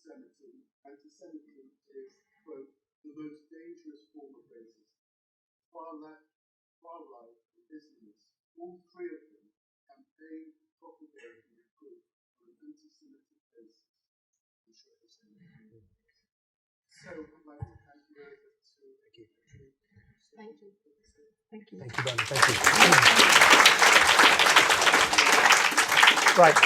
Anti-Semitism is, quote, the most dangerous form of racism. Far left, far right, and Islamist, all three of them campaign, propagate, and recruit on an anti-Semitic basis. I'm sure you're saying that. So I'd like to thank you very much. Thank you. Thank you. Thank you, Bernard. Thank you. Right.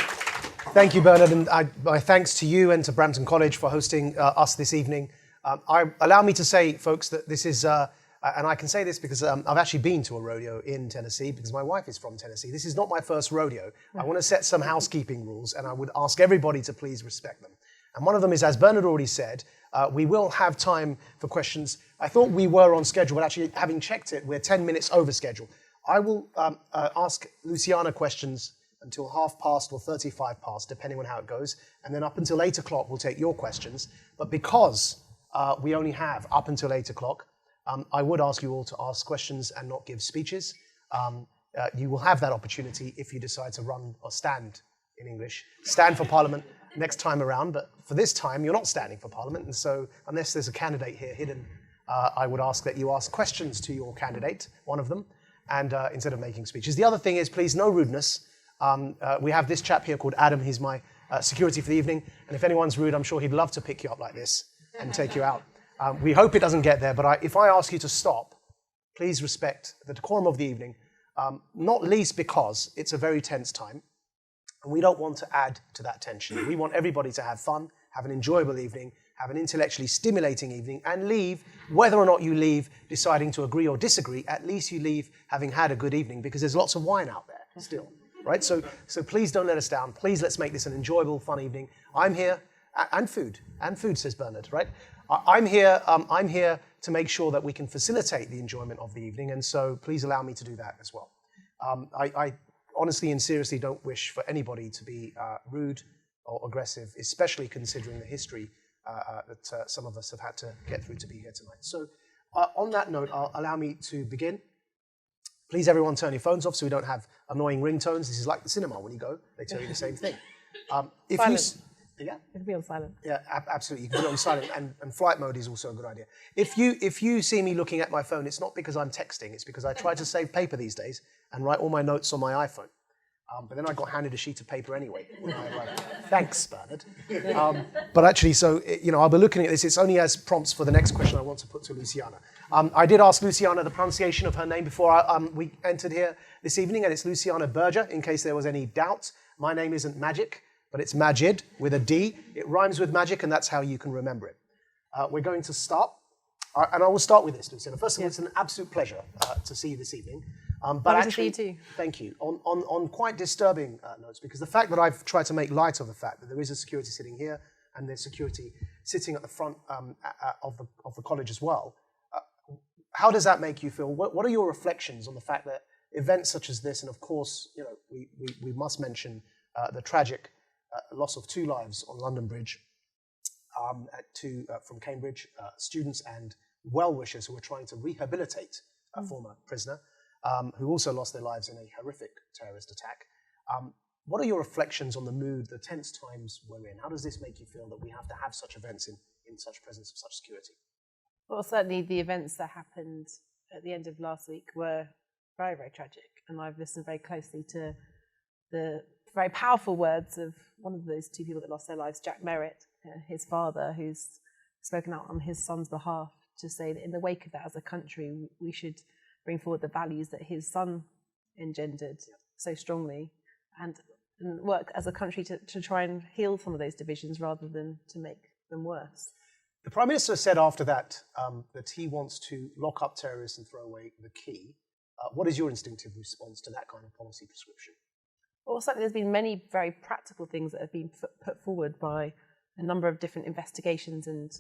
Thank you, Bernard, and my thanks to you and to Brampton College for hosting us this evening. Allow me to say, folks, that this is, and I can say this because I've actually been to a rodeo in Tennessee because my wife is from Tennessee. This is not my first rodeo. I want to set some housekeeping rules, and I would ask everybody to please respect them. And one of them is, as Bernard already said, we will have time for questions. I thought we were on schedule, but actually, having checked it, we're 10 minutes over schedule. I will ask Luciana questions until 5:30 or 35 past, depending on how it goes. And then up until 8 o'clock, we'll take your questions. But because we only have up until 8 o'clock, I would ask you all to ask questions and not give speeches. You will have that opportunity if you decide to run or stand in English. Stand for Parliament next time around, but for this time, you're not standing for Parliament. And so unless there's a candidate here hidden, I would ask that you ask questions to your candidate, one of them, and instead of making speeches. The other thing is, please, no rudeness. We have this chap here called Adam. He's my security for the evening. And if anyone's rude, I'm sure he'd love to pick you up like this and take you out. We hope it doesn't get there, but if I ask you to stop, please respect the decorum of the evening, not least because it's a very tense time, and we don't want to add to that tension. We want everybody to have fun, have an enjoyable evening, have an intellectually stimulating evening, and leave, whether or not you leave deciding to agree or disagree, at least you leave having had a good evening, because there's lots of wine out there still, right? So please don't let us down. Please let's make this an enjoyable, fun evening. I'm here, and food, says Bernard, right? I'm here to make sure that we can facilitate the enjoyment of the evening, and so please allow me to do that as well. I honestly and seriously don't wish for anybody to be rude or aggressive, especially considering the history that some of us have had to get through to be here tonight. So on that note, allow me to begin. Please, everyone, turn your phones off so we don't have annoying ringtones. This is like the cinema. When you go, they tell you the same thing. Silent. Yeah? It can be on silent. Yeah, absolutely. You can put it on silent, and flight mode is also a good idea. If you see me looking at my phone, it's not because I'm texting. It's because I try to save paper these days and write all my notes on my iPhone. But then I got handed a sheet of paper anyway when I arrived. Thanks, Bernard. But actually, so, I'll be looking at this. It's only as prompts for the next question I want to put to Luciana. I did ask Luciana the pronunciation of her name before we entered here this evening, and it's Luciana Berger, in case there was any doubt. My name isn't Magic, but it's Maajid with a D. It rhymes with magic, and that's how you can remember it. We're going to start, and I will start with this, Luciana. First of all, it's an absolute pleasure to see you this evening. But actually, to see you too. Thank you. On quite disturbing notes, because the fact that I've tried to make light of the fact that there is a security sitting here and there's security sitting at the front of the college as well, how does that make you feel? What are your reflections on the fact that events such as this, and of course, we must mention the tragic loss of 2 lives on London Bridge from Cambridge, students and well-wishers who were trying to rehabilitate a former prisoner, who also lost their lives in a horrific terrorist attack. What are your reflections on the mood, the tense times we're in? How does this make you feel that we have to have such events in such presence of such security? Well, certainly the events that happened at the end of last week were very, very tragic. And I've listened very closely to the very powerful words of one of those 2 people that lost their lives, Jack Merritt, his father, who's spoken out on his son's behalf to say that in the wake of that as a country, we should bring forward the values that his son engendered so strongly and work as a country to try and heal some of those divisions rather than to make them worse. The Prime Minister said after that that he wants to lock up terrorists and throw away the key. What is your instinctive response to that kind of policy prescription? Well, certainly there's been many very practical things that have been put forward by a number of different investigations and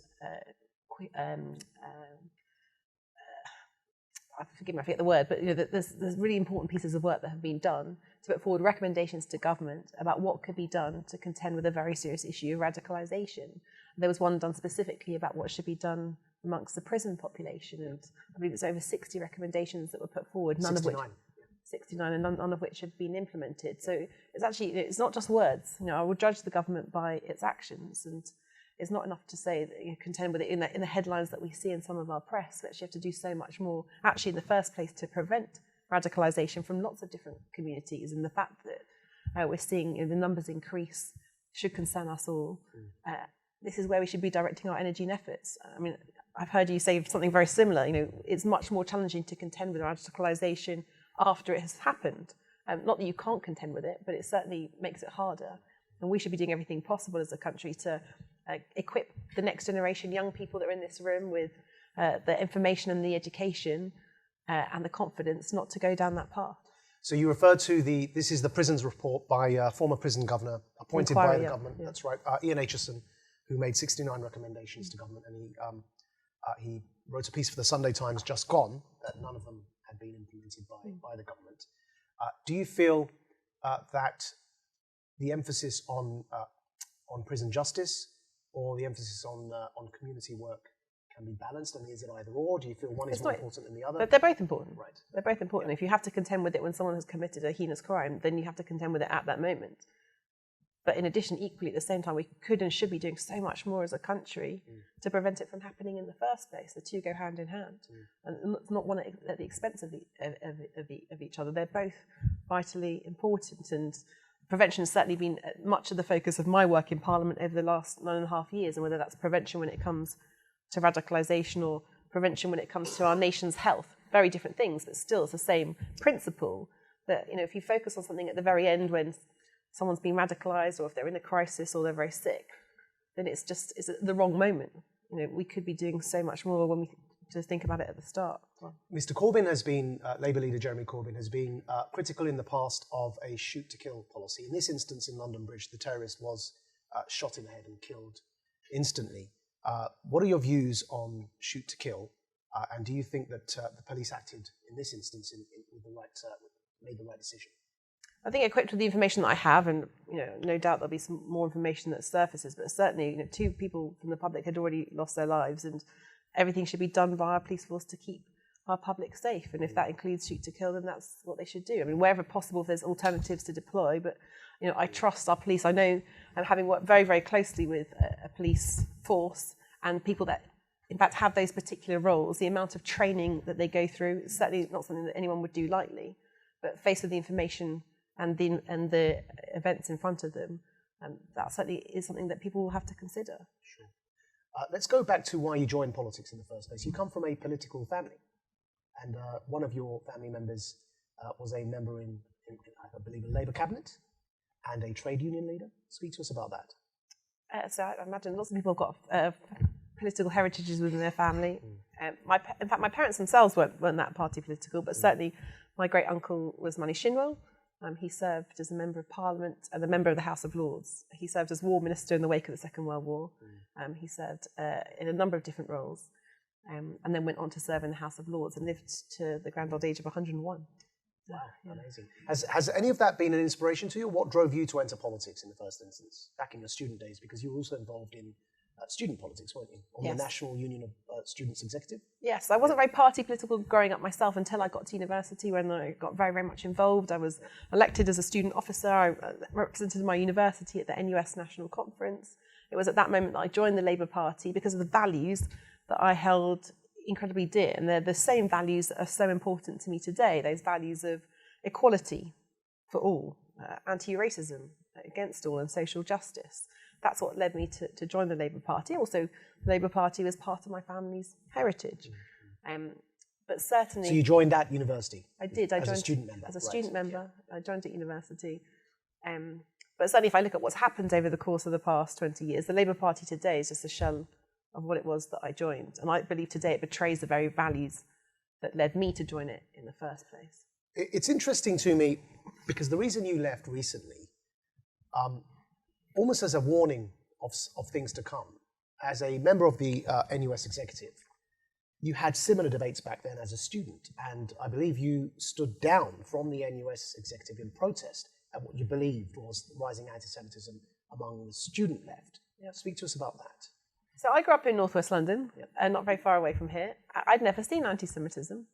forgive me, I forget the word, but there's really important pieces of work that have been done to put forward recommendations to government about what could be done to contend with a very serious issue of radicalisation. There was one done specifically about what should be done amongst the prison population, and I believe it's over 60 recommendations that were put forward, none 69. of which 69, and none of which have been implemented. So it's not just words. I will judge the government by its actions, and It's not enough to say that you contend with it in the headlines that we see in some of our press. We actually have to do so much more, actually, in the first place, to prevent radicalisation from lots of different communities. And the fact that we're seeing the numbers increase should concern us all. This is where we should be directing our energy and efforts. I mean, I've heard you say something very similar. It's much more challenging to contend with radicalisation after it has happened. Not that you can't contend with it, but it certainly makes it harder. And we should be doing everything possible as a country to equip the next generation, young people that are in this room, with the information and the education and the confidence not to go down that path. So you referred to this is the prisons report by former prison governor appointed by the government. That's right, Ian Aitchison, who made 69 recommendations to government, and he wrote a piece for the Sunday Times just gone that none of them had been implemented by the government. Do you feel that the emphasis on prison justice or the emphasis on community work can be balanced? I mean, is it either or? Do you feel one is more important than the other? But they're both important. Right. They're both important. If you have to contend with it when someone has committed a heinous crime, then you have to contend with it at that moment. But in addition, equally, at the same time, we could and should be doing so much more as a country to prevent it from happening in the first place. The two go hand in hand, and not one at the expense of each other. They're both vitally important, and prevention has certainly been much of the focus of my work in Parliament over the last 9.5 years, and whether that's prevention when it comes to radicalisation or prevention when it comes to our nation's health. Very different things, but still it's the same principle that, if you focus on something at the very end when someone's been radicalised, or if they're in a crisis or they're very sick, then it's the wrong moment. We could be doing so much more when we just think about it at the start. Mr. Corbyn has been, Labour leader Jeremy Corbyn has been critical in the past of a shoot-to-kill policy. In this instance, in London Bridge, the terrorist was shot in the head and killed instantly. What are your views on shoot-to-kill? And do you think that the police acted in this instance made the right decision? I think equipped with the information that I have, and no doubt there'll be some more information that surfaces, but certainly 2 people from the public had already lost their lives, and everything should be done by our police force to keep our public safe. And if that includes shoot to kill, then that's what they should do. I mean, wherever possible, if there's alternatives to deploy, but I trust our police. I know, and having worked very, very closely with a police force and people that in fact have those particular roles, the amount of training that they go through is certainly not something that anyone would do lightly. But faced with the information and the events in front of them, that certainly is something that people will have to consider. Sure. Let's go back to why you joined politics in the first place. You come from a political family, and one of your family members was a member in, I believe, a Labour cabinet and a trade union leader. Speak to us about that. So I imagine lots of people have got political heritages within their family. In fact, my parents themselves weren't that party political, but certainly my great uncle was Mani Shinwell. He served as a member of Parliament and a member of the House of Lords. He served as War Minister in the wake of the Second World War. He served in a number of different roles, and then went on to serve in the House of Lords and lived to the grand old age of 101. Wow, amazing. Has any of that been an inspiration to you? What drove you to enter politics in the first instance, back in your student days? Because you were also involved in student politics, weren't you? On the National Union of Students Executive? Yes, I wasn't very party political growing up myself until I got to university, when I got very, very much involved. I was elected as a student officer. I represented my university at the NUS National Conference. It was at that moment that I joined the Labour Party because of the values that I held incredibly dear. And they're the same values that are so important to me today, those values of equality for all, anti-racism, against all, and social justice. That's what led me to join the Labour Party. Also, the Labour Party was part of my family's heritage. But certainly... So you joined at university? I did. I joined as a student member? As a student member. I joined at university. But certainly if I look at what's happened over the course of the past 20 years, the Labour Party today is just a shell of what it was that I joined. And I believe today it betrays the very values that led me to join it in the first place. It's interesting to me because the reason you left recently, almost as a warning of things to come, as a member of the NUS executive, you had similar debates back then as a student, and I believe you stood down from the NUS executive in protest at what you believed was rising anti-Semitism among the student left. Speak to us about that. So I grew up in northwest London, not very far away from here. I'd never seen anti-Semitism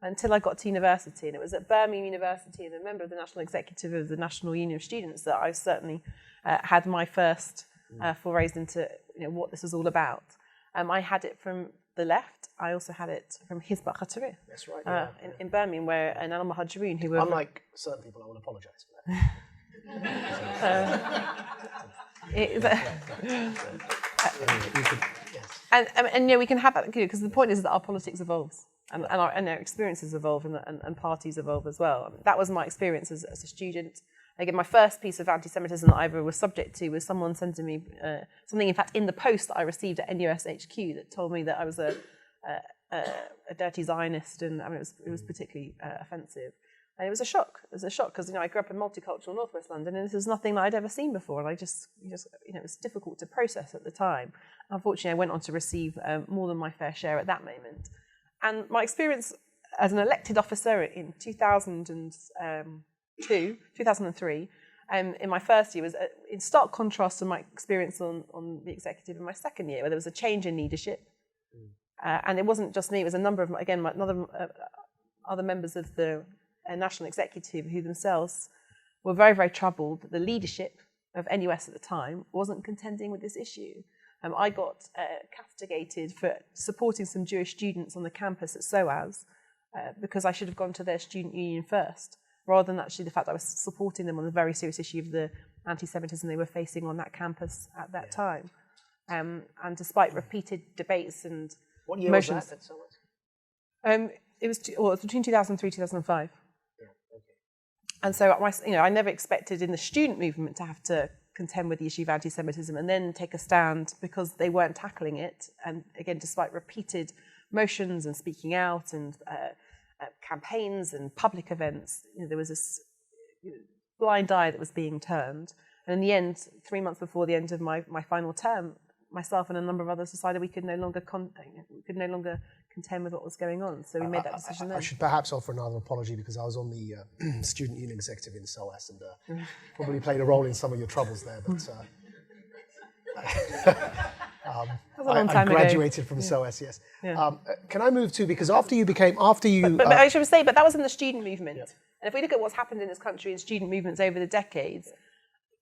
until I got to university, and it was at Birmingham University and a member of the National Executive of the National Union of Students that I certainly had my first forays into what this was all about. I had it from the left. I also had it from Hizb ut-Tahrir. That's right. Yeah, in Birmingham, where an al-Muhajirin who were... Unlike certain people, I want to apologise for that. And we can have that, because the point is that our politics evolves and our experiences evolve and parties evolve as well. That was my experience as a student. Again, my first piece of anti-Semitism that I ever was subject to was someone sending me something, in fact, in the post that I received at NUS HQ that told me that I was a dirty Zionist, and it was particularly offensive. And it was a shock. It was a shock because I grew up in multicultural Northwest London, and this was nothing that I'd ever seen before, and it was difficult to process at the time. Unfortunately, I went on to receive more than my fair share at that moment. And my experience as an elected officer in 2003, in my first year was in stark contrast to my experience on the executive in my second year, where there was a change in leadership. And it wasn't just me, it was a number of, other members of the national executive who themselves were very, very troubled that the leadership of NUS at the time wasn't contending with this issue. I got castigated for supporting some Jewish students on the campus at SOAS because I should have gone to their student union first, rather than actually the fact that I was supporting them on the very serious issue of the anti-Semitism they were facing on that campus at that time. And despite repeated debates and what year motions, was that at SOAS? it was between 2003 and 2005. Yeah, okay. And so I never expected in the student movement to have to contend with the issue of anti-Semitism and then take a stand because they weren't tackling it. And again, despite repeated motions and speaking out and campaigns and public events, there was this blind eye that was being turned. And in the end, 3 months before the end of my final term, myself and a number of others decided we could no longer contend with what was going on. So we made that decision then. I should perhaps offer another apology because I was on the student union executive in SOAS and probably played a role in some of your troubles there. But I graduated from SOAS, yes. Yeah. Can I move to, because after you... But I should say, but that was in the student movement. Yeah. And if we look at what's happened in this country in student movements over the decades,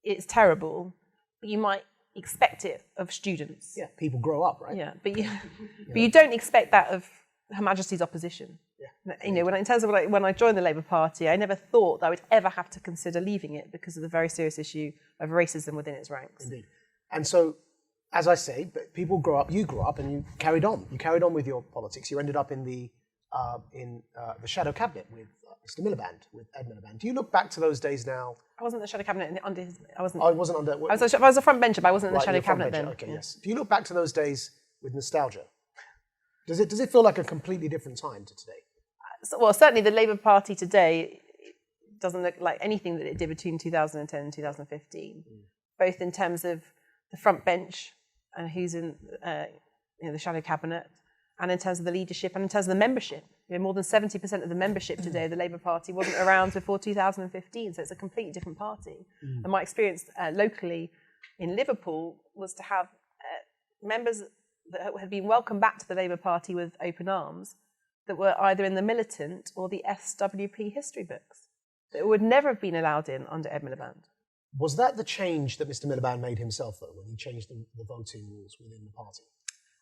it's terrible. But you might expect it of students. Yeah, people grow up, right? Yeah, but you don't expect that of Her Majesty's opposition. Yeah. In terms of when I joined the Labour Party, I never thought that I would ever have to consider leaving it because of the very serious issue of racism within its ranks. Indeed. And so, as I say, people grow up, you grew up and you carried on. You carried on with your politics. You ended up in the shadow cabinet with Mr. Miliband, with Ed Miliband. Do you look back to those days now? I wasn't in the shadow cabinet under his... I wasn't under... I was a front bencher, but I wasn't in the shadow cabinet then. Okay, yes. Do you look back to those days with nostalgia? Does it feel like a completely different time to today? Well, certainly the Labour Party today doesn't look like anything that it did between 2010 and 2015, both in terms of the front bench and who's in the shadow cabinet, and in terms of the leadership and in terms of the membership. More than 70% of the membership today of the Labour Party wasn't around before 2015, so it's a completely different party. And my experience locally in Liverpool was to have members that had been welcomed back to the Labour Party with open arms that were either in the militant or the SWP history books that would never have been allowed in under Ed Miliband. Was that the change that Mr. Miliband made himself, though, when he changed the voting rules within the party?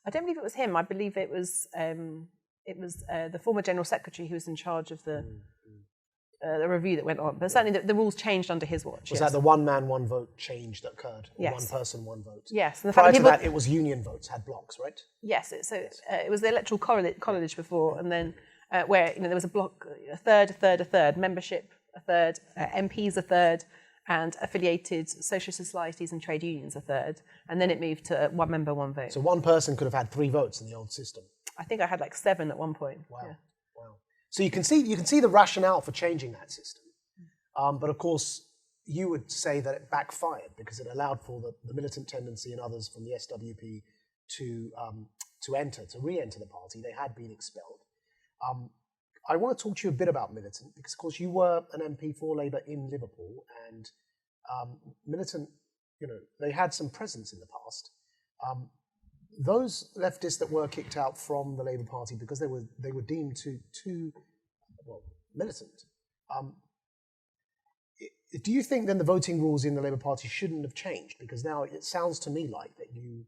I don't believe it was him. I believe it was the former General Secretary who was in charge of the review that went on. But certainly the rules changed under his watch. Was that the one man, one vote change that occurred? Yes. One person, one vote? Yes. And prior to that, it was union votes, had blocks, right? Yes. It was the electoral college before, and then where there was a block, a third, membership a third, MPs a third, and affiliated social societies and trade unions a third. And then it moved to one member, one vote. So one person could have had 3 votes in the old system. I think I had like 7 at one point. Wow. Yeah. Wow. So you can see the rationale for changing that system. But of course, you would say that it backfired because it allowed for the militant tendency and others from the SWP to re-enter the party. They had been expelled. I want to talk to you a bit about militant because, of course, you were an MP for Labour in Liverpool, and militant, they had some presence in the past. Those leftists that were kicked out from the Labour Party because they were deemed too militant. Do you think then the voting rules in the Labour Party shouldn't have changed? Because now it sounds to me like that you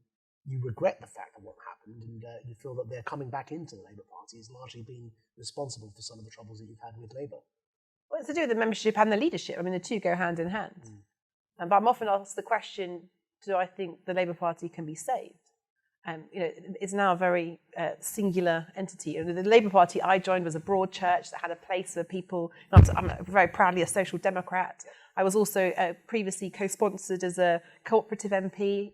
you regret the fact of what happened, and you feel that their coming back into the Labour Party has largely been responsible for some of the troubles that you've had with Labour. Well, it's to do with the membership and the leadership. I mean, the two go hand in hand. But I'm often asked the question, do I think the Labour Party can be saved? It's now a very singular entity. The Labour Party I joined was a broad church that had a place for people. I'm very proudly a social democrat. I was also previously co-sponsored as a cooperative MP,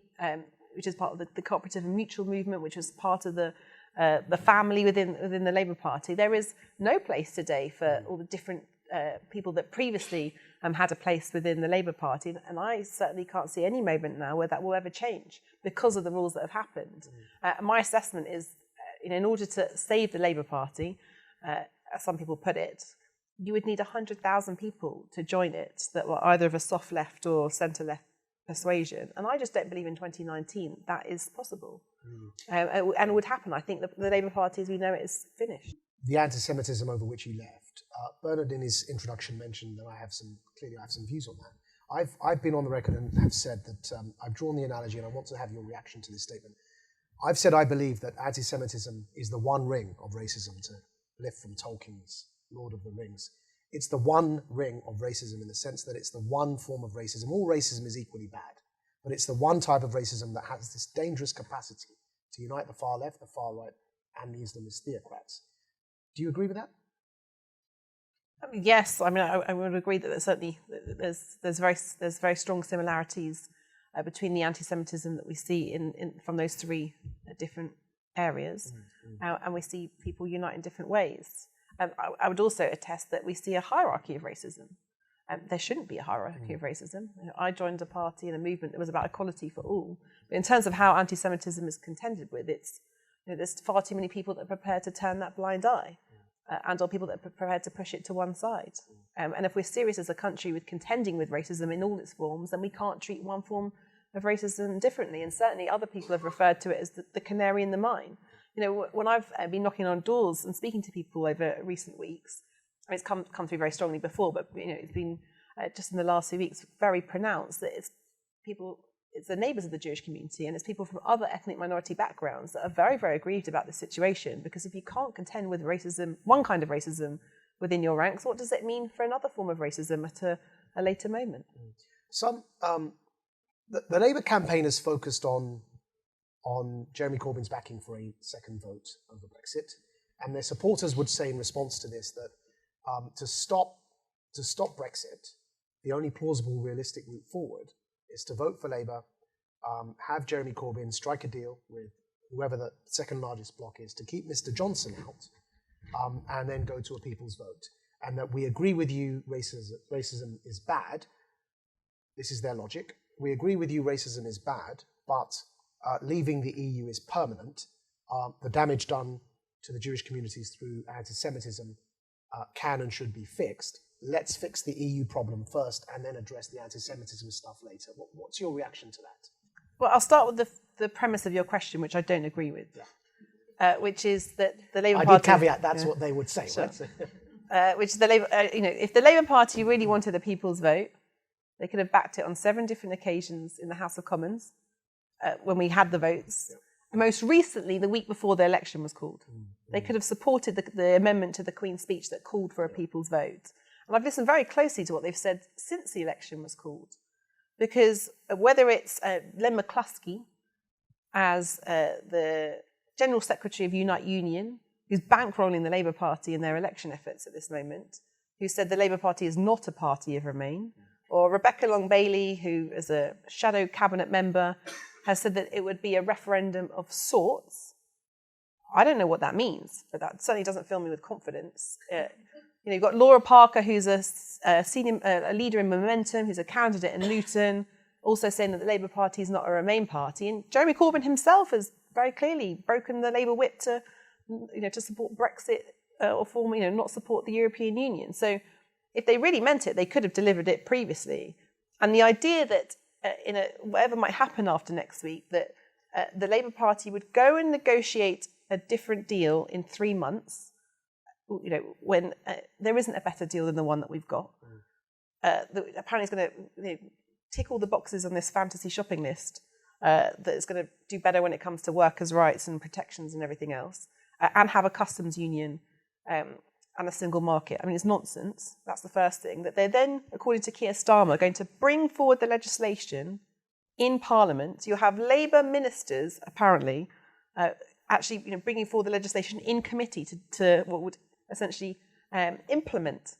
which is part of the cooperative and mutual movement, which was part of the family within the Labour Party. There is no place today for all the different people that previously had a place within the Labour Party, and I certainly can't see any moment now where that will ever change because of the rules that have happened. My assessment is, in order to save the Labour Party, as some people put it, you would need 100,000 people to join it that were either of a soft left or centre left persuasion, and I just don't believe in 2019 that is possible, and it would happen. I think the Labour Party as we know it is finished. The anti-Semitism over which you left, Bernard in his introduction mentioned that I have some views on that. I've been on the record and have said that I've drawn the analogy, and I want to have your reaction to this statement. I've said I believe that anti-Semitism is the one ring of racism, to lift from Tolkien's Lord of the Rings. It's the one ring of racism in the sense that it's the one form of racism. All racism is equally bad, but it's the one type of racism that has this dangerous capacity to unite the far left, the far right, and the Islamist theocrats. Do you agree with that? Yes, I mean I would agree that certainly there's very strong similarities between the anti-Semitism that we see from those three different areas, and we see people unite in different ways. I would also attest that we see a hierarchy of racism. There shouldn't be a hierarchy of racism. I joined a party and a movement that was about equality for all. But in terms of how anti-Semitism is contended with, there's far too many people that are prepared to turn that blind eye, and or people that are prepared to push it to one side. And if we're serious as a country with contending with racism in all its forms, then we can't treat one form of racism differently. And certainly other people have referred to it as the canary in the mine. When I've been knocking on doors and speaking to people over recent weeks, I mean, it's come through very strongly before, but it's been just in the last few weeks very pronounced that it's the neighbours of the Jewish community and it's people from other ethnic minority backgrounds that are very, very aggrieved about this situation, because if you can't contend with racism, one kind of racism within your ranks, what does it mean for another form of racism at a later moment? The Labour campaign has focused on Jeremy Corbyn's backing for a second vote over Brexit, and their supporters would say in response to this that to stop Brexit, the only plausible, realistic route forward is to vote for Labour, have Jeremy Corbyn strike a deal with whoever the second largest bloc is to keep Mr. Johnson out, and then go to a people's vote. And that we agree with you, racism is bad. This is their logic. We agree with you, racism is bad, but leaving the EU is permanent. The damage done to the Jewish communities through anti-Semitism can and should be fixed. Let's fix the EU problem first and then address the anti-Semitism stuff later. What's your reaction to that? Well, I'll start with the premise of your question, which I don't agree with, which is that the Labour Party... I did caveat that's what they would say, sure. Right? Which the Labour, if the Labour Party really wanted a people's vote, they could have backed it on 7 different occasions in the House of Commons when we had the votes. Yeah. Most recently, the week before the election was called. They could have supported the amendment to the Queen's speech that called for a people's vote. And I've listened very closely to what they've said since the election was called. Because whether it's Len McCluskey as the General Secretary of Unite Union, who's bankrolling the Labour Party in their election efforts at this moment, who said the Labour Party is not a party of Remain, or Rebecca Long-Bailey, who as a shadow cabinet member has said that it would be a referendum of sorts. I don't know what that means, but that certainly doesn't fill me with confidence. You've got Laura Parker, who's a leader in Momentum, who's a candidate in Luton, also saying that the Labour Party is not a Remain party. And Jeremy Corbyn himself has very clearly broken the Labour whip to support Brexit or not support the European Union. So if they really meant it, they could have delivered it previously. And the idea that whatever might happen after next week, that the Labour Party would go and negotiate a different deal in 3 months, when there isn't a better deal than the one that we've got. That apparently is going to tick all the boxes on this fantasy shopping list that's going to do better when it comes to workers' rights and protections and everything else, and have a customs union and a single market. I mean, it's nonsense. That's the first thing. That they're then, according to Keir Starmer, going to bring forward the legislation in Parliament. You'll have Labour ministers, apparently, actually bringing forward the legislation in committee to what would essentially implement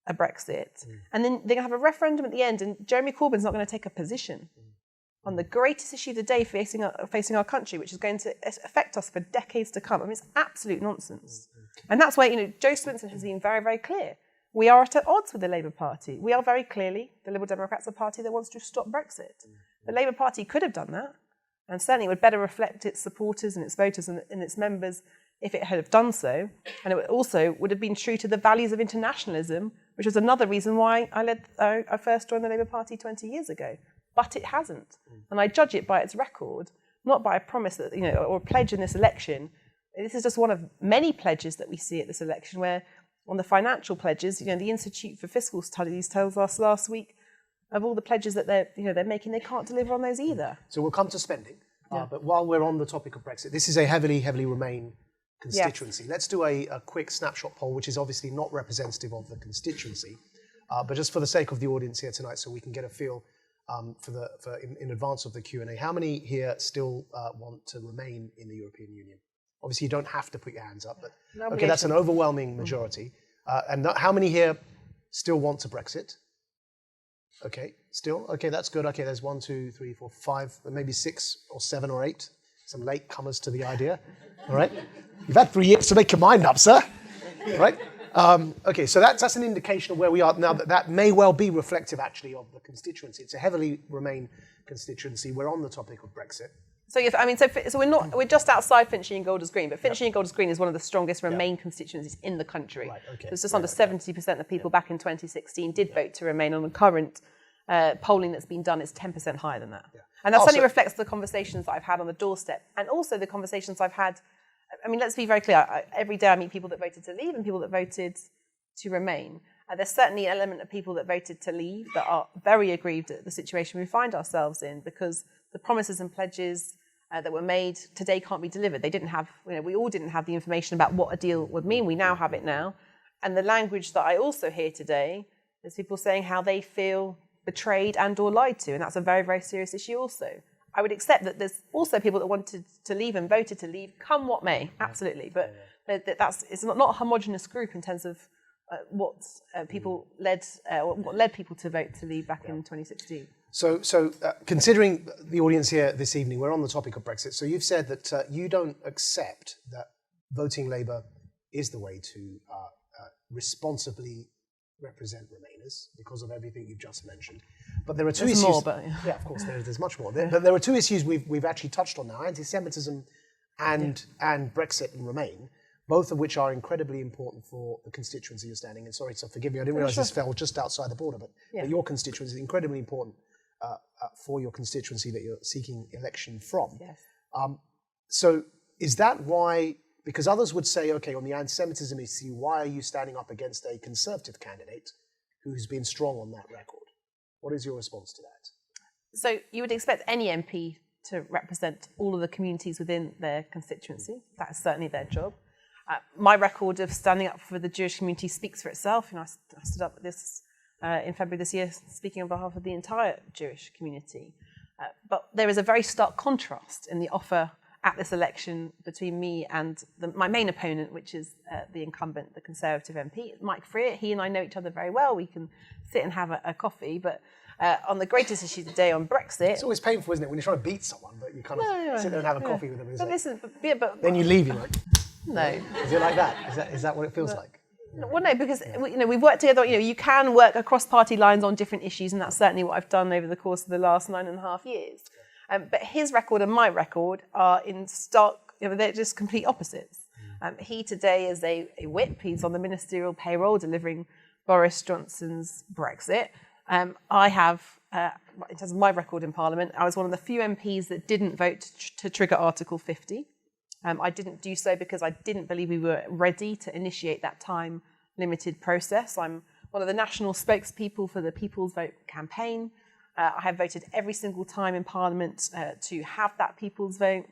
a Brexit. And then they're going to have a referendum at the end, and Jeremy Corbyn's not going to take a position on the greatest issue of the day facing our country, which is going to affect us for decades to come. I mean, it's absolute nonsense. And that's why, Joe Swinson has been very, very clear. We are at odds with the Labour Party. We are very clearly, the Liberal Democrats, a party that wants to stop Brexit. The Labour Party could have done that, and certainly it would better reflect its supporters and its voters and its members if it had have done so. And it also would have been true to the values of internationalism, which was another reason why I first joined the Labour Party 20 years ago. But it hasn't. And I judge it by its record, not by a promise that, or a pledge in this election. This is just one of many pledges that we see at this election, where on the financial pledges, the Institute for Fiscal Studies tells us last week of all the pledges that they're making, they can't deliver on those either. So we'll come to spending. But while we're on the topic of Brexit, this is a heavily Remain constituency. Yes. Let's do a quick snapshot poll, which is obviously not representative of the constituency, but just for the sake of the audience here tonight, so we can get a feel in advance of the Q&A. How many here still want to remain in the European Union? Obviously, you don't have to put your hands up, but okay, that's an overwhelming majority. And how many here still want to Brexit? Okay, still? Okay, that's good. Okay, there's 1, 2, 3, 4, 5, maybe 6 or 7 or 8. Some late comers to the idea. All right? You've had 3 years to make your mind up, sir. All right? Okay, so that's an indication of where we are now. That may well be reflective, actually, of the constituency. It's a heavily Remain constituency. We're on the topic of Brexit. So we're just outside Finchley and Golders Green, but Finchley and Golders Green is one of the strongest Remain constituencies in the country. Right, okay. So it's just under 70% of people back in 2016 did vote to Remain. On the current polling that's been done, it's 10% higher than that. Yeah. And that certainly reflects the conversations that I've had on the doorstep, and also the conversations I've had. I mean, let's be very clear. Every day I meet people that voted to leave and people that voted to Remain. There's certainly an element of people that voted to leave that are very aggrieved at the situation we find ourselves in, because the promises and pledges that were made today can't be delivered. They didn't have, we all didn't have the information about what a deal would mean. We now have it now. And the language that I also hear today is people saying how they feel betrayed and or lied to. And that's a very, very serious issue also. I would accept that there's also people that wanted to leave and voted to leave, come what may, absolutely. But it's not a homogenous group in terms of what led people to vote to leave back in 2016. So considering the audience here this evening, we're on the topic of Brexit. So you've said that you don't accept that voting Labour is the way to responsibly represent Remainers because of everything you've just mentioned. But there are two issues. More, but yeah, of course, there's much more. But there are two issues we've actually touched on now: anti-Semitism and Brexit and Remain, both of which are incredibly important for the constituency you're standing in. Sorry, so forgive me, I didn't realise this fell just outside the border, but your constituency is incredibly important for your constituency that you're seeking election from. Yes. So is that why? Because others would say, okay, on the anti-Semitism issue, why are you standing up against a Conservative candidate who's been strong on that record? What is your response to that? So you would expect any MP to represent all of the communities within their constituency. That is certainly their job. My record of standing up for the Jewish community speaks for itself. I stood up at this in February this year, speaking on behalf of the entire Jewish community. But there is a very stark contrast in the offer at this election between me and my main opponent, which is the incumbent, the Conservative MP, Mike Freer. He and I know each other very well. We can sit and have a coffee, but on the greatest issue today on Brexit... It's always painful, isn't it, when you're trying to beat someone, but you kind of sit there and have a coffee with them. But listen, then you leave, you're like... No. Is it like that? Is that what it feels like? Well, no, because we've worked together. You can work across party lines on different issues, and that's certainly what I've done over the course of the last 9.5 years. But his record and my record are in stark, they're just complete opposites. He today is a whip. He's on the ministerial payroll delivering Boris Johnson's Brexit. I have, in terms of my record in Parliament, I was one of the few MPs that didn't vote to trigger Article 50. I didn't do so because I didn't believe we were ready to initiate that time-limited process. I'm one of the national spokespeople for the People's Vote campaign. I have voted every single time in Parliament to have that people's vote.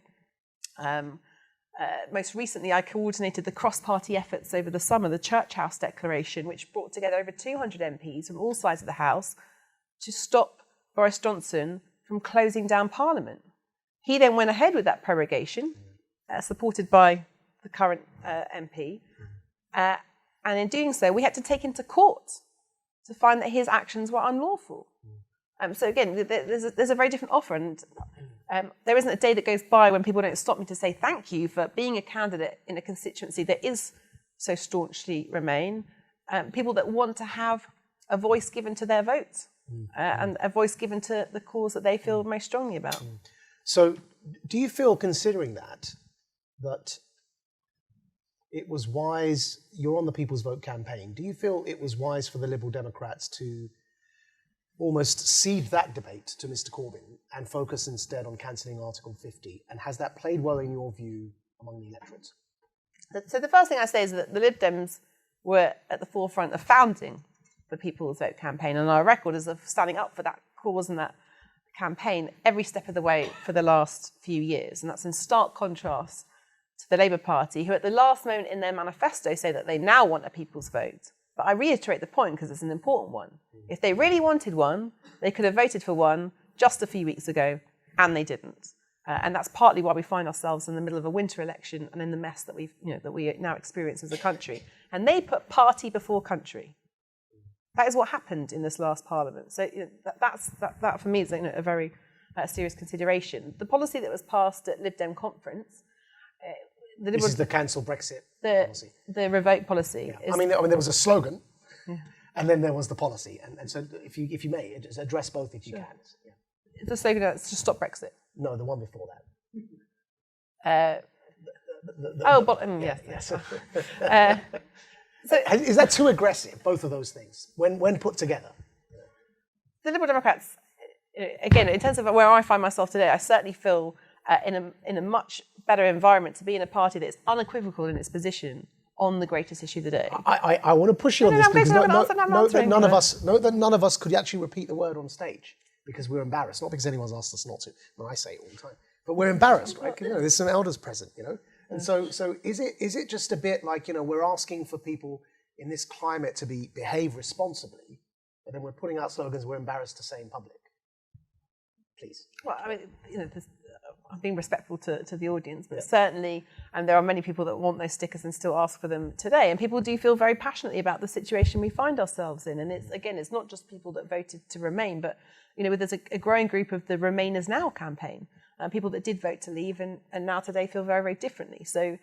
Most recently, I coordinated the cross-party efforts over the summer, the Church House Declaration, which brought together over 200 MPs from all sides of the House to stop Boris Johnson from closing down Parliament. He then went ahead with that prorogation, supported by the current MP, and in doing so, we had to take him to court to find that his actions were unlawful. So again, there's a very different offer, and there isn't a day that goes by when people don't stop me to say thank you for being a candidate in a constituency that is so staunchly Remain, people that want to have a voice given to their vote and a voice given to the cause that they feel most strongly about. So do you feel, considering that it was wise, you're on the People's Vote campaign, do you feel it was wise for the Liberal Democrats to almost cede that debate to Mr. Corbyn and focus instead on cancelling Article 50? And has that played well in your view among the electorate? So the first thing I say is that the Lib Dems were at the forefront of founding the People's Vote campaign, and our record is of standing up for that cause and that campaign every step of the way for the last few years. And that's in stark contrast to the Labour Party, who at the last moment in their manifesto say that they now want a people's vote. But I reiterate the point because it's an important one. If they really wanted one, they could have voted for one just a few weeks ago, and they didn't. And that's partly why we find ourselves in the middle of a winter election and in the mess that we now experience as a country. And they put party before country. That is what happened in this last Parliament. So that for me is a very serious consideration. The policy that was passed at Lib Dem conference, this is the cancel Brexit policy. The revoke policy. Yeah. I mean, there was a slogan, and then there was the policy. And so, if you may, just address both if you can. Yeah. The slogan is to stop Brexit. No, the one before that. Yes. So, is that too aggressive? Both of those things, when put together. The Liberal Democrats, again, in terms of where I find myself today, I certainly feel in a much better environment to be in a party that is unequivocal in its position on the greatest issue of the day. I want to push you on this because none of us could actually repeat the word on stage because we're embarrassed. Not because anyone's asked us not to. Well, I say it all the time, but we're embarrassed, right? There's some elders present, And so is it just a bit like we're asking for people in this climate to behave responsibly, but then we're putting out slogans we're embarrassed to say in public? Please. Well, I mean, I'm being respectful to the audience, but certainly, and there are many people that want those stickers and still ask for them today. And people do feel very passionately about the situation we find ourselves in. And it's not just people that voted to remain, but there's a growing group of the Remainers Now campaign, people that did vote to leave and now today feel very, very differently. So,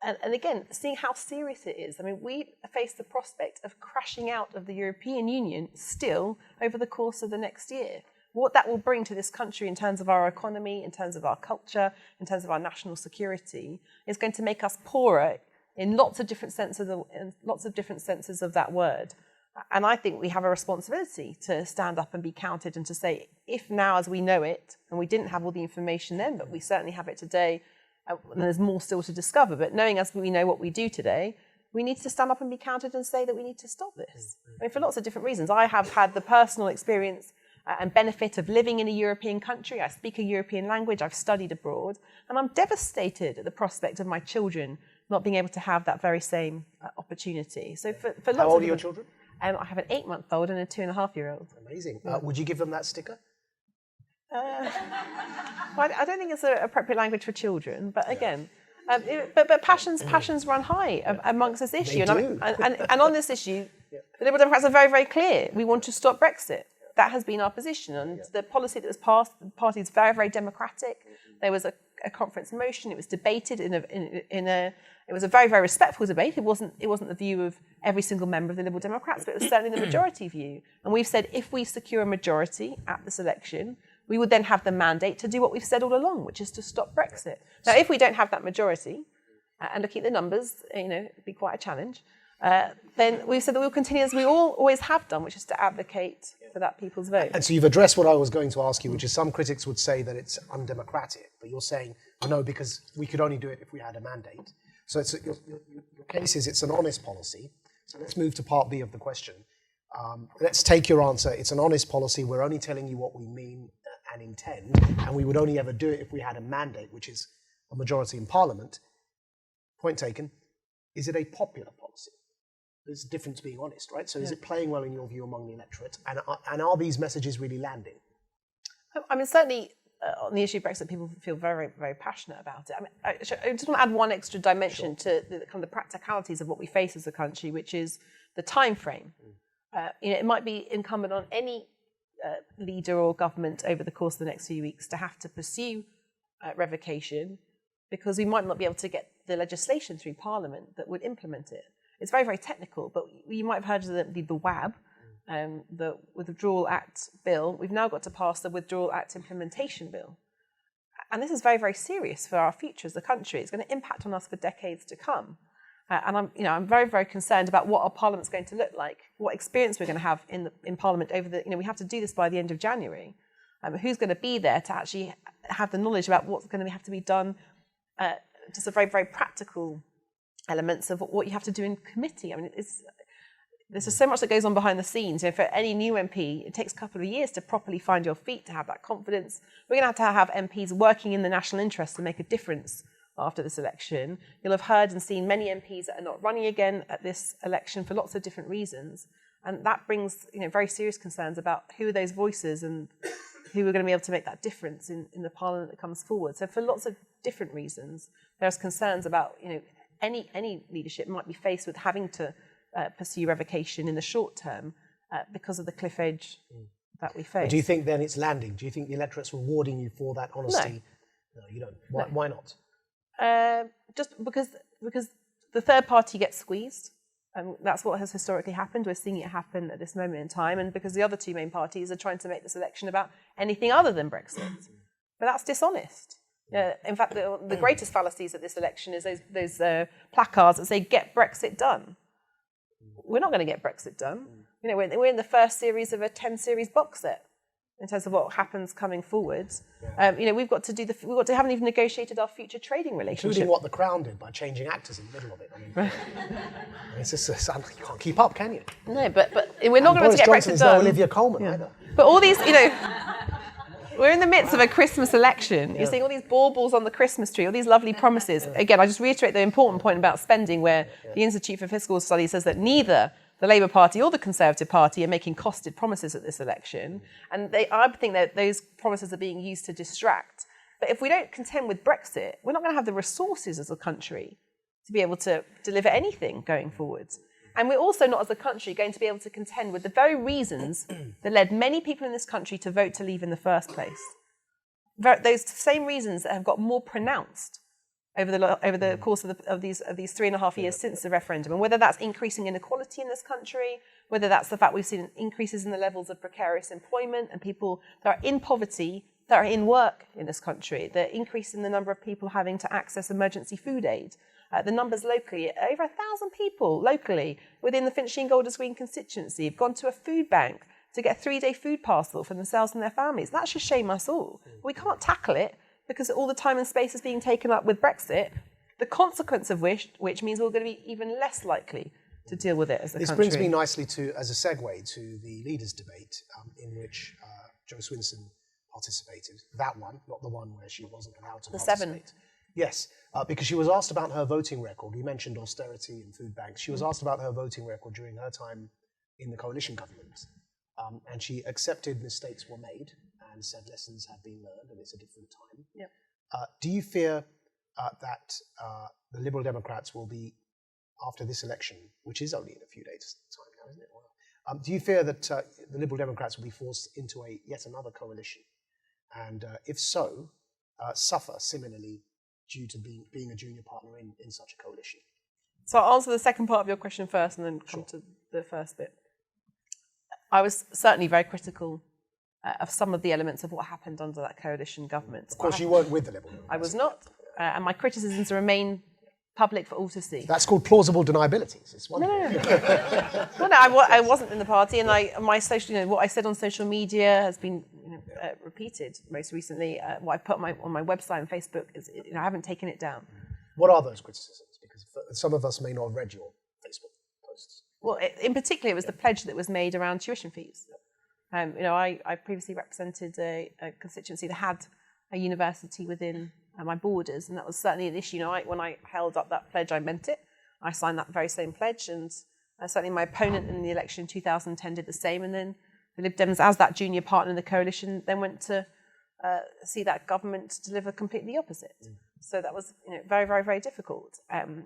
and again, seeing how serious it is. I mean, we face the prospect of crashing out of the European Union still over the course of the next year. What that will bring to this country in terms of our economy, in terms of our culture, in terms of our national security, is going to make us poorer in lots of different senses of that word. And I think we have a responsibility to stand up and be counted and to say, if now as we know it, and we didn't have all the information then, but we certainly have it today, and there's more still to discover, but knowing as we know what we do today, we need to stand up and be counted and say that we need to stop this. I mean, for lots of different reasons. I have had the personal experience and benefit of living in a European country. I speak a European language. I've studied abroad. And I'm devastated at the prospect of my children not being able to have that very same opportunity. So for lots How old are your children? I have an 8-month-old and a 2.5-year-old. Amazing. Would you give them that sticker? Well, I don't think it's an appropriate language for children. But again, but passions run high amongst this issue. And on this issue, the Liberal Democrats are very, very clear. We want to stop Brexit. That has been our position. And the policy that was passed, the party is very, very democratic. There was a conference motion. It was debated it was a very, very respectful debate. It wasn't the view of every single member of the Liberal Democrats, but it was certainly the majority view. And we've said if we secure a majority at this election, we would then have the mandate to do what we've said all along, which is to stop Brexit. Now, if we don't have that majority, and looking at the numbers, it'd be quite a challenge, then we've said that we'll continue as we always have done, which is to advocate for that people's vote. And so you've addressed what I was going to ask you, which is some critics would say that it's undemocratic, but you're saying, no, because we could only do it if we had a mandate. So your case is it's an honest policy. So let's move to part B of the question. Let's take your answer. It's an honest policy. We're only telling you what we mean and intend, and we would only ever do it if we had a mandate, which is a majority in Parliament. Point taken. Is it a popular policy? There's a difference being honest, right? So is it playing well in your view among the electorate? And are these messages really landing? I mean, certainly on the issue of Brexit, people feel very, very passionate about it. I mean, I just want to add one extra dimension to the kind of the practicalities of what we face as a country, which is the time frame. It might be incumbent on any leader or government over the course of the next few weeks to have to pursue revocation, because we might not be able to get the legislation through Parliament that would implement it. It's very, very technical, but you might have heard of the WAB, the Withdrawal Act bill. We've now got to pass the Withdrawal Act implementation bill. And this is very, very serious for our future as a country. It's going to impact on us for decades to come. And I'm very, very concerned about what our Parliament's going to look like, what experience we're going to have in Parliament over we have to do this by the end of January. Who's going to be there to actually have the knowledge about what's going to have to be done, just a very, very practical elements of what you have to do in committee. I mean, there's just so much that goes on behind the scenes. For any new MP, it takes a couple of years to properly find your feet, to have that confidence. We're going to have MPs working in the national interest to make a difference after this election. You'll have heard and seen many MPs that are not running again at this election for lots of different reasons. And that brings very serious concerns about who are those voices and who are going to be able to make that difference in the Parliament that comes forward. So for lots of different reasons, there's concerns about any leadership might be faced with having to pursue revocation in the short term because of the cliff edge that we face. But do you think then it's landing? Do you think the electorate's rewarding you for that honesty? No, you don't. Why not? Just because the third party gets squeezed. That's what has historically happened. We're seeing it happen at this moment in time. And because the other two main parties are trying to make this election about anything other than Brexit. But that's dishonest. In fact, the greatest fallacies at this election is those placards that say, "Get Brexit done." We're not going to get Brexit done. We're in the first series of a 10-series box set in terms of what happens coming forward. We've got to haven't even negotiated our future trading relationship. Including what the Crown did by changing actors in the middle of it. I mean, it's just you can't keep up, can you? No, but we're not going to get Boris Johnson Brexit is done. no Olivia Colman either. But all these, we're in the midst of a Christmas election. You're seeing all these baubles on the Christmas tree, all these lovely promises. Again, I just reiterate the important point about spending, where the Institute for Fiscal Studies says that neither the Labour Party or the Conservative Party are making costed promises at this election. And I think that those promises are being used to distract. But if we don't contend with Brexit, we're not going to have the resources as a country to be able to deliver anything going forward. And we're also not, as a country, going to be able to contend with the very reasons that led many people in this country to vote to leave in the first place. Those same reasons that have got more pronounced over the course of these 3.5 years since the referendum. And whether that's increasing inequality in this country, whether that's the fact we've seen increases in the levels of precarious employment and people that are in poverty, that are in work in this country, the increase in the number of people having to access emergency food aid, the numbers locally, over 1,000 people locally within the Finchley Golders Green constituency have gone to a food bank to get a 3-day food parcel for themselves and their families. That should shame us all. We can't tackle it because all the time and space is being taken up with Brexit, the consequence of which means we're going to be even less likely to deal with it as a country. This brings me nicely as a segue to the leaders' debate in which Jo Swinson participated. That one, not the one where she wasn't allowed to participate. The 7. Yes, because she was asked about her voting record. We mentioned austerity and food banks. She was asked about her voting record during her time in the coalition government. And she accepted mistakes were made and said lessons have been learned and it's a different time. Yep. Do you fear that the Liberal Democrats will be, after this election, which is only in a few days' time now, isn't it? Do you fear that the Liberal Democrats will be forced into yet another coalition? And if so, suffer similarly due to being a junior partner in such a coalition? So I'll answer the second part of your question first and then come to the first bit. I was certainly very critical of some of the elements of what happened under that coalition government. Of course, you weren't with the Liberal Democrats. I was not, and my criticisms remain public for all to see. That's called plausible deniabilities. It's wonderful. No, I wasn't in the party, and what I said on social media has been repeated most recently. What I put on my website and Facebook is I haven't taken it down. What are those criticisms? Because some of us may not have read your Facebook posts. Well, in particular, it was the pledge that was made around tuition fees. I previously represented a constituency that had a university within my borders, and that was certainly an issue. When I held up that pledge, I meant it. I signed that very same pledge, and certainly my opponent in the election in 2010 did the same. And then the Lib Dems, as that junior partner in the coalition, then went to see that government deliver completely the opposite. So that was very, very, very difficult. And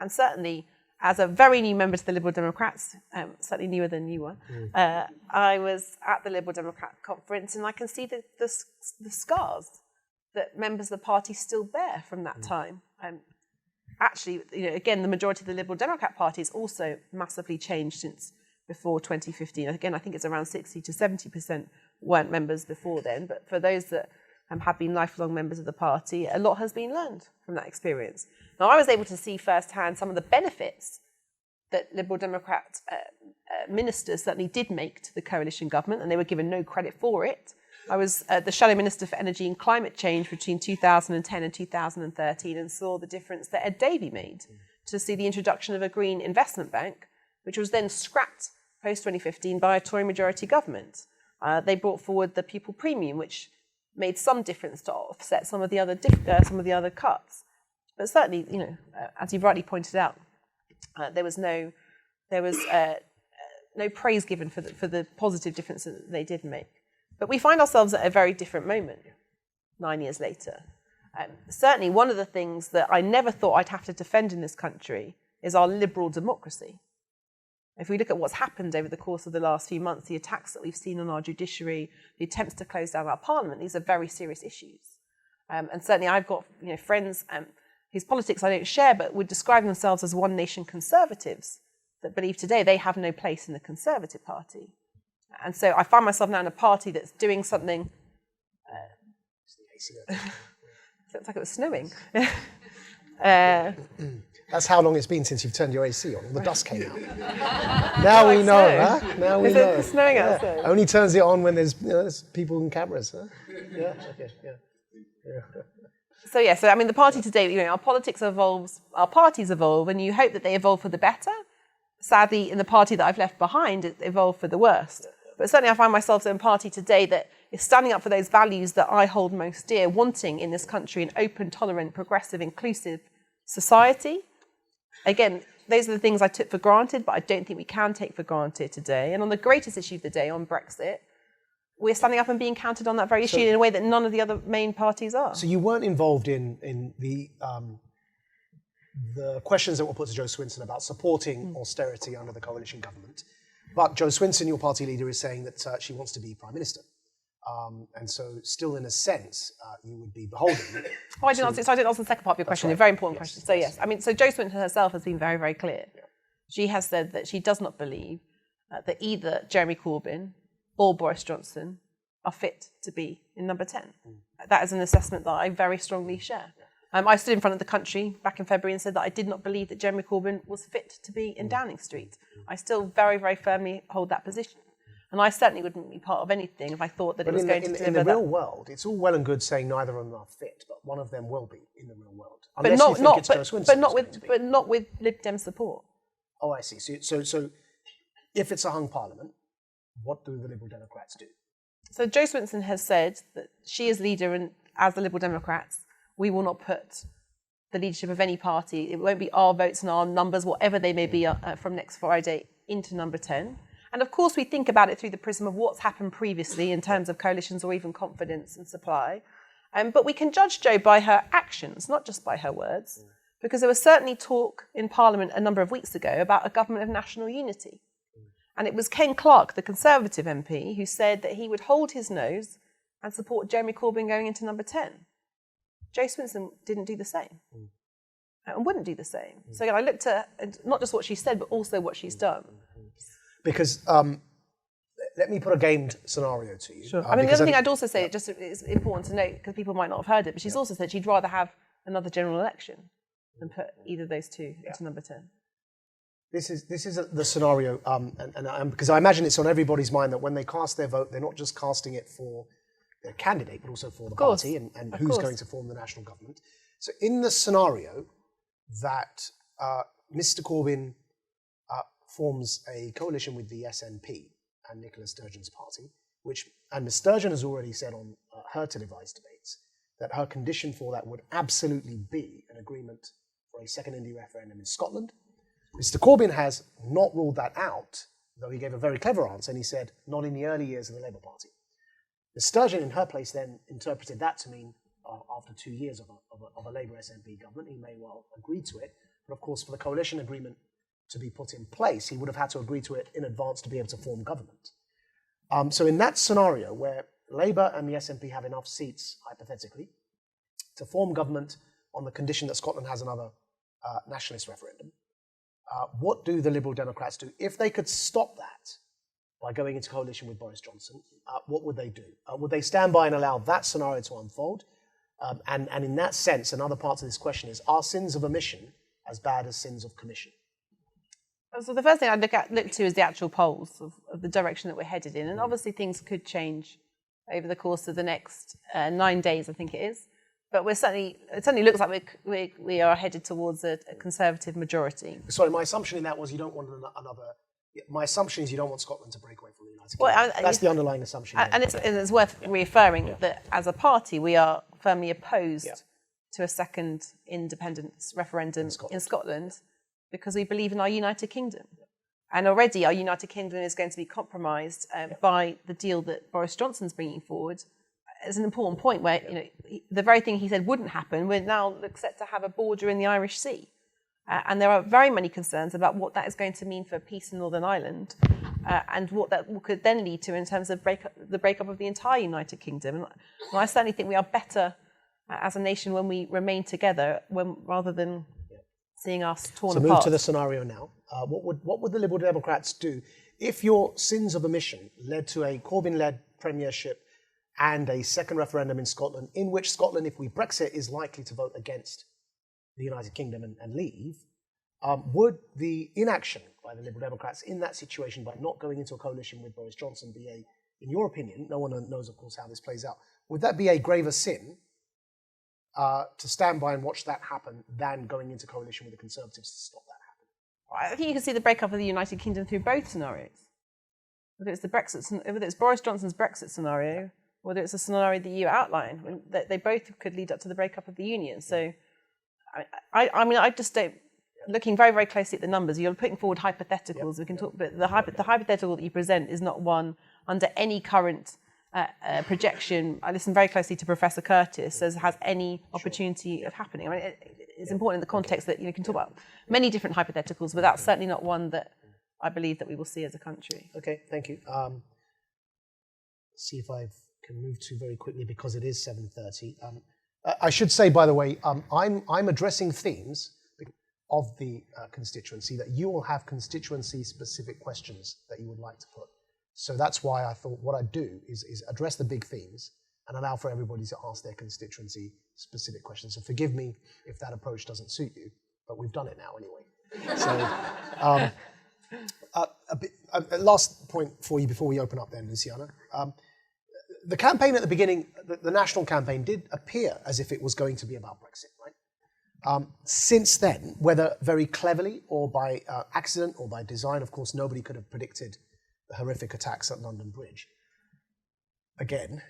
certainly, as a very new member to the Liberal Democrats, certainly newer than you were, I was at the Liberal Democrat conference, and I can see the scars that members of the party still bear from that time. Actually, again, the majority of the Liberal Democrat Party has also massively changed since before 2015. Again, I think it's around 60 to 70% weren't members before then. But for those that have been lifelong members of the party, a lot has been learned from that experience. Now, I was able to see firsthand some of the benefits that Liberal Democrat ministers certainly did make to the coalition government, and they were given no credit for it. I was the Shadow Minister for Energy and Climate Change between 2010 and 2013 and saw the difference that Ed Davey made to see the introduction of a green investment bank, which was then scrapped post-2015 by a Tory majority government. They brought forward the pupil premium, which made some difference to offset some of the other cuts. But certainly, as you've rightly pointed out, there was no praise given for the positive difference that they did make. But we find ourselves at a very different moment 9 years later. Certainly, one of the things that I never thought I'd have to defend in this country is our liberal democracy. If we look at what's happened over the course of the last few months, the attacks that we've seen on our judiciary, the attempts to close down our parliament, these are very serious issues. And certainly I've got friends whose politics I don't share, but would describe themselves as one nation conservatives that believe today they have no place in the Conservative Party. And so I find myself now in a party that's doing something. Looks like it was snowing. That's how long it's been since you've turned your AC on. All the dust came out. Now we know, huh? Now we know. It's snowing outside. Only turns it on when there's people and cameras, huh? Yeah. Okay. Yeah. So I mean, the party today, our politics evolves, our parties evolve, and you hope that they evolve for the better. Sadly, in the party that I've left behind, it evolved for the worst. But certainly I find myself in a party today that is standing up for those values that I hold most dear, wanting in this country an open, tolerant, progressive, inclusive society. Again, those are the things I took for granted, but I don't think we can take for granted today. And on the greatest issue of the day, on Brexit, we're standing up and being counted on that very issue in a way that none of the other main parties are. So you weren't involved in the questions that were put to Jo Swinson about supporting austerity under the coalition government. But Jo Swinson, your party leader, is saying that she wants to be Prime Minister. And so still, in a sense, you would be beholden. I didn't answer the second part of your question, a very important question. So yes, I mean, so Jo Swinson herself has been very, very clear. Yeah. She has said that she does not believe that either Jeremy Corbyn or Boris Johnson are fit to be in number 10. That is an assessment that I very strongly share. I stood in front of the country back in February and said that I did not believe that Jeremy Corbyn was fit to be in Downing Street. I still very, very firmly hold that position. And I certainly wouldn't be part of anything if I thought that it was going to deliver that. In the real world, it's all well and good saying neither of them are fit, but one of them will be in the real world. But not with Lib Dem support. Oh, I see. So if it's a hung parliament, what do the Liberal Democrats do? So Jo Swinson has said that she is leader, and as the Liberal Democrats, we will not put the leadership of any party. It won't be our votes and our numbers, whatever they may be from next Friday, into number 10. And of course, we think about it through the prism of what's happened previously in terms of coalitions or even confidence and supply. But we can judge Jo by her actions, not just by her words, because there was certainly talk in Parliament a number of weeks ago about a government of national unity. And it was Ken Clarke, the Conservative MP, who said that he would hold his nose and support Jeremy Corbyn going into number 10. Jo Swinson didn't do the same and wouldn't do the same. So again, I looked at not just what she said, but also what she's done. Because let me put a gamed scenario to you. Sure. I mean, the other thing I'd also say, just it's important to note, because people might not have heard it, but she's also said she'd rather have another general election than put either of those two into number 10. This is the scenario, and because I imagine it's on everybody's mind that when they cast their vote, they're not just casting it for their candidate, but also for the party and who's going to form the national government. So in the scenario that Mr. Corbyn forms a coalition with the SNP and Nicola Sturgeon's party, and Ms. Sturgeon has already said on her televised debates that her condition for that would absolutely be an agreement for a second India referendum in Scotland. Mr. Corbyn has not ruled that out, though he gave a very clever answer, and he said, not in the early years of the Labour Party. Ms. Sturgeon, in her place, then interpreted that to mean after 2 years of a Labour SNP government, he may well agree to it. But of course, for the coalition agreement to be put in place, he would have had to agree to it in advance to be able to form government. So in that scenario where Labour and the SNP have enough seats, hypothetically, to form government on the condition that Scotland has another nationalist referendum, what do the Liberal Democrats do? If they could stop that by going into coalition with Boris Johnson, what would they do? Would they stand by and allow that scenario to unfold? And in that sense, another part of this question is, are sins of omission as bad as sins of commission? So the first thing I'd look to is the actual polls of the direction that we're headed in. And obviously things could change over the course of the next 9 days, I think it is. But it certainly looks like we are headed towards a Conservative majority. Sorry, my assumption in that was you don't want another... My assumption is you don't want Scotland to break away from the United Kingdom. That's the underlying assumption. And it's worth reaffirming that as a party, we are firmly opposed to a second independence referendum in Scotland because we believe in our United Kingdom. And already our United Kingdom is going to be compromised by the deal that Boris Johnson's bringing forward. It's an important point where the very thing he said wouldn't happen, we're now set to have a border in the Irish Sea. And there are very many concerns about what that is going to mean for peace in Northern Ireland and what that could then lead to in terms of the breakup of the entire United Kingdom. And I certainly think we are better as a nation when we remain together rather than seeing us torn apart. So move to the scenario now. What would the Liberal Democrats do if your sins of omission led to a Corbyn-led premiership and a second referendum in Scotland, in which Scotland, if we Brexit, is likely to vote against the United Kingdom and leave? Would the inaction by the Liberal Democrats in that situation, by not going into a coalition with Boris Johnson, be in your opinion, no one knows, of course, how this plays out, would that be a graver sin to stand by and watch that happen than going into coalition with the Conservatives to stop that happening? I think you can see the breakup of the United Kingdom through both scenarios. Whether it's Boris Johnson's Brexit scenario, whether it's a scenario that you outline, they both could lead up to the breakup of the union. So, I just don't. Looking very, very closely at the numbers, you're putting forward hypotheticals. We can talk, but the hypothetical that you present is not one under any current projection. I listen very closely to Professor Curtis, as has any opportunity of happening. It's important in the context that you can talk about many different hypotheticals, but that's certainly not one that I believe that we will see as a country. Okay, thank you. See if I can move to very quickly because it is 7:30. I should say, by the way, I'm addressing themes of the constituency that you will have constituency-specific questions that you would like to put. So that's why I thought what I'd do is address the big themes and allow for everybody to ask their constituency-specific questions. So forgive me if that approach doesn't suit you, but we've done it now anyway. So last point for you before we open up then, Luciana. The campaign at the beginning, the national campaign, did appear as if it was going to be about Brexit, right? Since then, whether very cleverly or by accident or by design, of course, nobody could have predicted the horrific attacks at London Bridge. Again,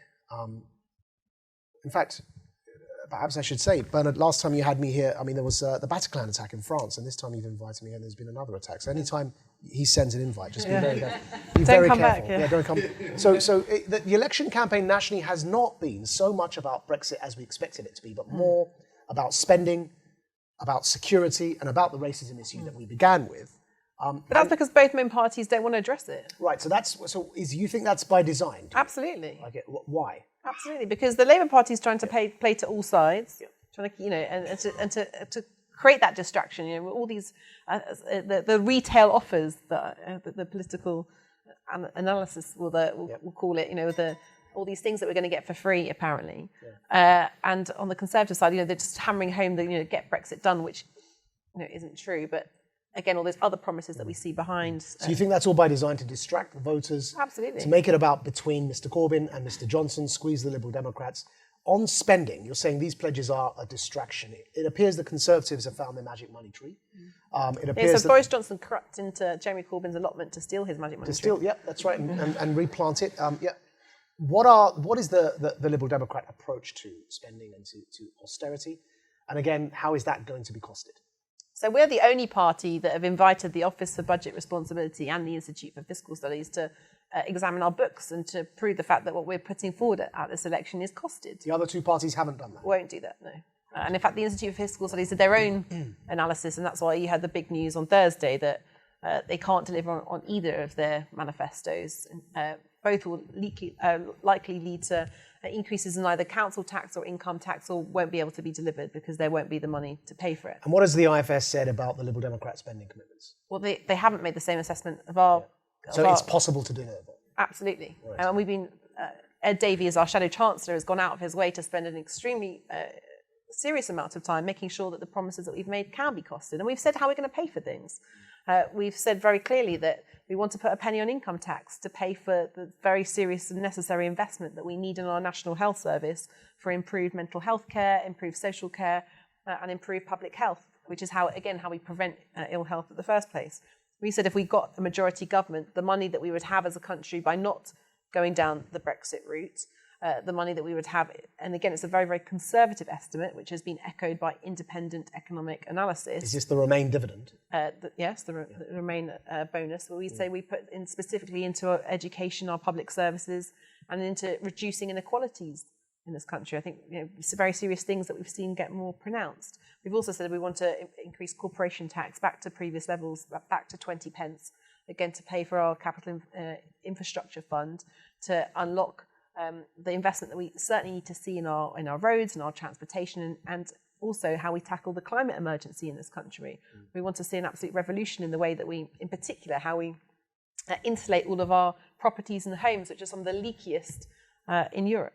in fact, perhaps I should say, Bernard, last time you had me here, there was the Bataclan attack in France, and this time you've invited me and there's been another attack. So anytime he sends an invite, just be very careful. Back, don't come. So the election campaign nationally has not been so much about Brexit as we expected it to be, but more about spending, about security, and about the racism issue that we began with. But that's because both main parties don't want to address it. Right. So you think that's by design? Absolutely. Okay. Why? Absolutely, because the Labour Party is trying to play to all sides, trying to and to create that distraction. All these the retail offers that the political analysis will call it. All these things that we're going to get for free, apparently. And on the Conservative side, they're just hammering home the get Brexit done, which isn't true. But again, all those other promises that we see behind. So you think that's all by design to distract the voters? Absolutely. To make it about between Mr. Corbyn and Mr. Johnson, squeeze the Liberal Democrats, on spending, you're saying these pledges are a distraction. It appears the Conservatives have found their magic money tree. It appears so Boris Johnson crept into Jeremy Corbyn's allotment to steal his magic money tree. yeah, that's right, and replant it. What is the Liberal Democrat approach to spending and to austerity? And again, how is that going to be costed? So we're the only party that have invited the Office for Budget Responsibility and the Institute for Fiscal Studies to examine our books and to prove the fact that what we're putting forward at this election is costed. The other two parties haven't done that. Won't do that, no. And in fact, the Institute for Fiscal Studies did their own analysis, and that's why you had the big news on Thursday that they can't deliver on either of their manifestos. Both will likely lead to increases in either council tax or income tax, or won't be able to be delivered because there won't be the money to pay for it. And what has the IFS said about the Liberal Democrat spending commitments? Well, they haven't made the same assessment of our... So it's possible to deliver? Absolutely. Right. And we've been... Ed Davey, as our Shadow Chancellor, has gone out of his way to spend an extremely serious amount of time making sure that the promises that we've made can be costed. And we've said how we're going to pay for things. We've said very clearly that we want to put a penny on income tax to pay for the very serious and necessary investment that we need in our National Health Service for improved mental health care, improved social care, and improved public health, which is how we prevent ill health in the first place. We said if we got a majority government, the money that we would have as a country by not going down the Brexit route, the money that we would have, and again, it's a very, very conservative estimate, which has been echoed by independent economic analysis. Is this the Remain dividend? Yes, the Remain bonus, where we say we put in specifically into our education, our public services, and into reducing inequalities in this country. I think it's very serious things that we've seen get more pronounced. We've also said we want to increase corporation tax back to previous levels, back to 20 pence, again to pay for our capital infrastructure fund, to unlock the investment that we certainly need to see in our roads and our transportation, and also how we tackle the climate emergency in this country. We want to see an absolute revolution in the way that we, in particular, how we insulate all of our properties and homes, which are some of the leakiest in Europe.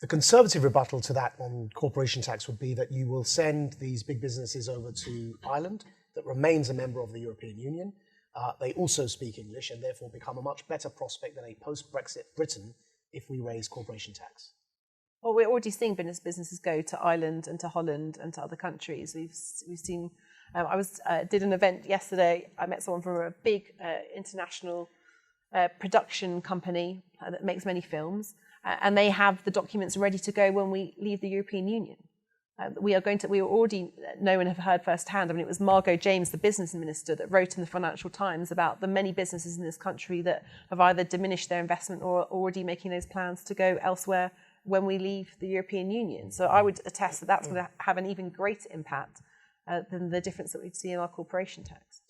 The Conservative rebuttal to that on corporation tax would be that you will send these big businesses over to Ireland that remains a member of the European Union. They also speak English and therefore become a much better prospect than a post-Brexit Britain if we raise corporation tax. Well, we're already seeing businesses go to Ireland and to Holland and to other countries. We've seen. I did an event yesterday. I met someone from a big international production company that makes many films, and they have the documents ready to go when we leave the European Union. We already know and have heard firsthand. I mean, it was Margot James, the business minister, that wrote in the Financial Times about the many businesses in this country that have either diminished their investment or are already making those plans to go elsewhere when we leave the European Union. So I would attest that that's going to have an even greater impact than the difference that we'd see in our corporation tax.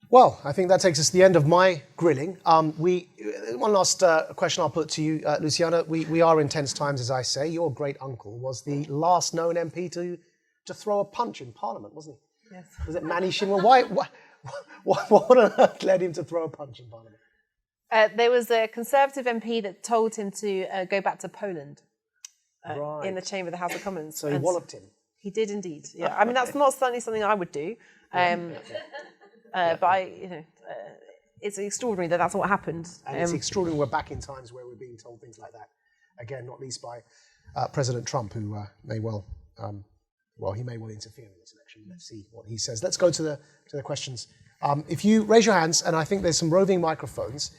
Well, I think that takes us to the end of my grilling. One last question I'll put to you, Luciana. We are in tense times, as I say. Your great uncle was the last known MP to throw a punch in Parliament, wasn't he? Yes. Was it Manny Shinwell? What on earth led him to throw a punch in Parliament? There was a Conservative MP that told him to go back to Poland in the chamber of the House of Commons. So he walloped him? He did indeed, yeah. I mean, that's not certainly something I would do. But it's extraordinary that that's what happened. And it's extraordinary we're back in times where we're being told things like that. Again, not least by President Trump, who may well interfere in this election. Let's see what he says. Let's go to the questions. If you raise your hands, and I think there's some roving microphones.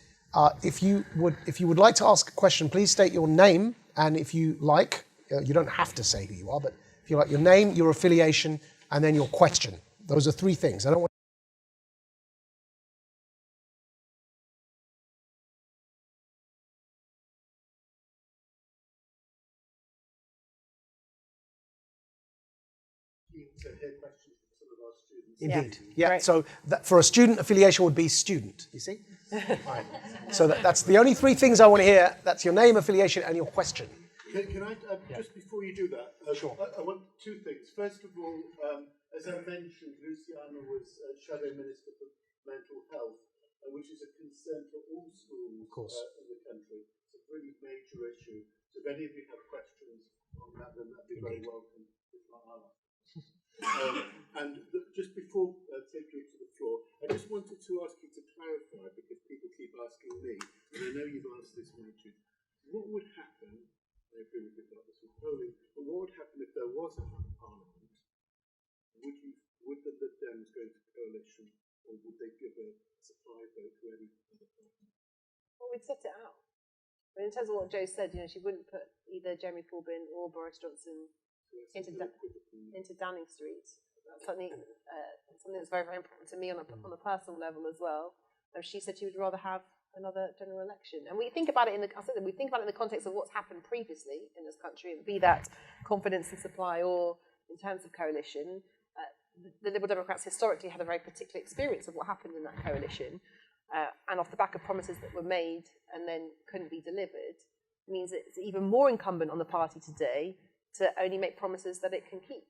If you would like to ask a question, please state your name, and if you like, you don't have to say who you are, but if you like, your name, your affiliation, and then your question. Those are three things. I don't want to hear questions from some of our students. Indeed. Yeah. Great. So for a student, affiliation would be student. You see? Right. So that's the only three things I want to hear. That's your name, affiliation, and your question. Can I just before you do that? Sure. I want two things. First of all, as I mentioned, Luciana was Shadow Minister for Mental Health, which is a concern for all schools in the country. It's a really major issue. So if any of you have questions on that, then that'd be very welcome. If not, I'll just before taking it to the floor, I just wanted to ask you to clarify, because people keep asking me, and I know you've asked this, Maajid. what would happen, I agree with you about this with polling, but what would happen if there was a parliament? Would the Lib Dems go into coalition, or would they give a supply vote to any other party? Well, we'd set it out. But in terms of what Jo said, she wouldn't put either Jeremy Corbyn or Boris Johnson into Downing Street. That's something that's very, very important to me on a personal level as well. She said she would rather have another general election, and we think about it in the context of what's happened previously in this country, be that confidence and supply or in terms of coalition. The Liberal Democrats historically had a very particular experience of what happened in that coalition, and off the back of promises that were made and then couldn't be delivered, means it's even more incumbent on the party today to only make promises that it can keep.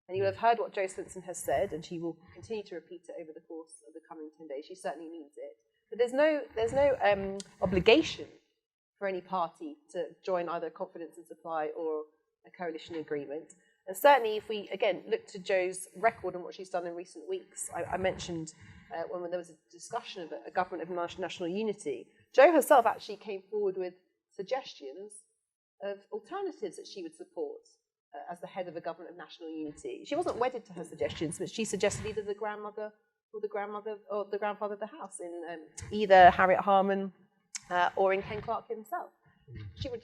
And you'll have heard what Jo Swinson has said, and she will continue to repeat it over the course of the coming 10 days. She certainly means it. But there's no obligation for any party to join either confidence and supply or a coalition agreement. And certainly if we, again, look to Jo's record and what she's done in recent weeks, I mentioned when there was a discussion of a government of national unity, Jo herself actually came forward with suggestions of alternatives that she would support as the head of a government of national unity. She wasn't wedded to her suggestions, but she suggested either the grandmother or the grandfather of the house in either Harriet Harman or in Ken Clarke himself. She would,